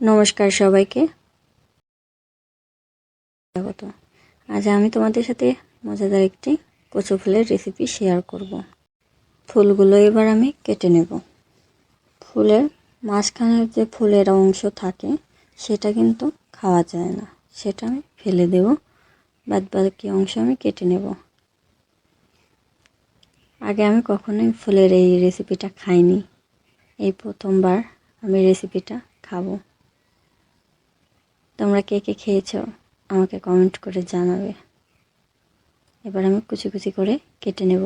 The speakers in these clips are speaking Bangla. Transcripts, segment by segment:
নমস্কার সবাইকে, স্বাগত। আজ আমি তোমাদের সাথে মজাদার একটি কচু ফুলের রেসিপি শেয়ার করব। ফুলগুলো এবার আমি কেটে নেব। ফুলের মাঝখানের যে ফুলের অংশ থাকে সেটা কিন্তু খাওয়া যায় না, সেটা আমি ফেলে দেব। বাদ বাকি অংশ আমি কেটে নেব। আগে আমি কখনোই ফুলের এই রেসিপিটা খাইনি, এই প্রথমবার আমি রেসিপিটা খাবো। তোমরা কে কে খেয়েছো আমাকে কমেন্ট করে জানাবে। এবার আমি কুচি কুচি করে কেটে নেব।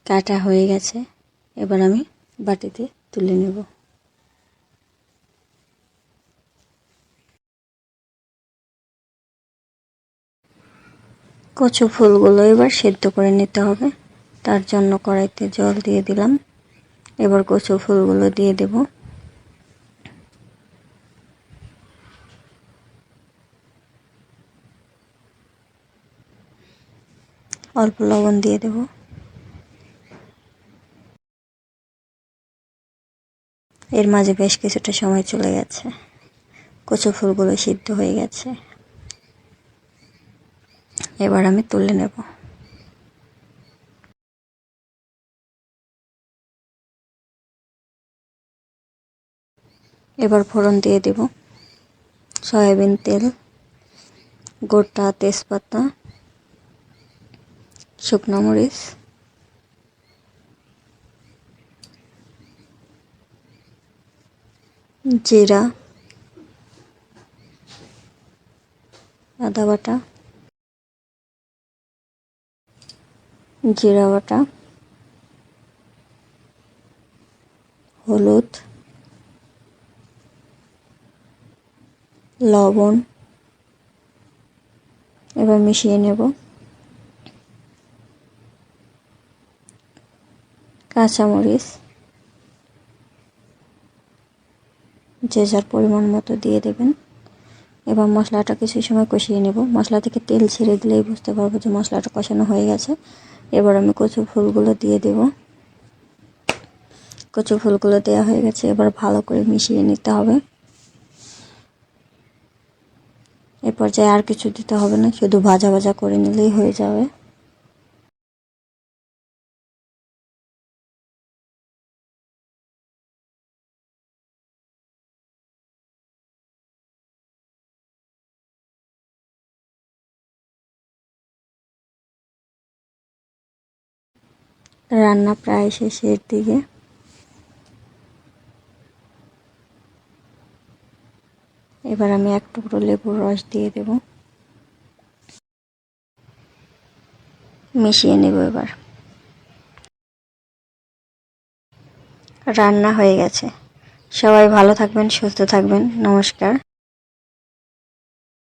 কাটা হয়ে গেছে, এবার আমি বাটিতে তুলে নেব। কচু ফুলগুলো এবার সেদ্ধ করে নিতে হবে, তার জন্য কড়াইতে জল দিয়ে দিলাম। এবার কচু ফুলগুলো দিয়ে দেব। অল্প লবণ দিয়ে দেব। এর মাঝে বেশ কিছুটা সময় চলে গেছে, কচু ফুলগুলো সিদ্ধ হয়ে গেছে। এবার আমি তুলে নেব। এবার ফোড়ন দিয়ে দেব সয়াবিন তেল, গোটা তেজপাতা, শুকনো মরিচ, জিরা, আদা বাটা, জিরা বাটা, হলুদ, লবণ। এবার মিশিয়ে নেব। কাঁচামরিচ যে যার পরিমাণ মতো দিয়ে দেবেন। এবার মশলাটা কিছু সময় কষিয়ে নেব। মশলা থেকে তেল ছেড়ে দিলেই বুঝতে পারবো যে মশলাটা কষানো হয়ে গেছে। এবার আমি কচু ফুলগুলো দিয়ে দেব। কচু ফুলগুলো দেওয়া হয়ে গেছে, এবার ভালো করে মিশিয়ে নিতে হবে। এ পর্যায়ে আর কিছু দিতে হবে না, শুধু ভাজা ভাজা করে নিলেই হয়ে যাবে। রান্না প্রায় শেষের দিকে। এবার আমি এক টুকরো লেবুর রস দিয়ে দেব। মিশিয়ে নেব। এবার রান্না হয়ে গেছে। সবাই ভালো থাকবেন, সুস্থ থাকবেন। নমস্কার।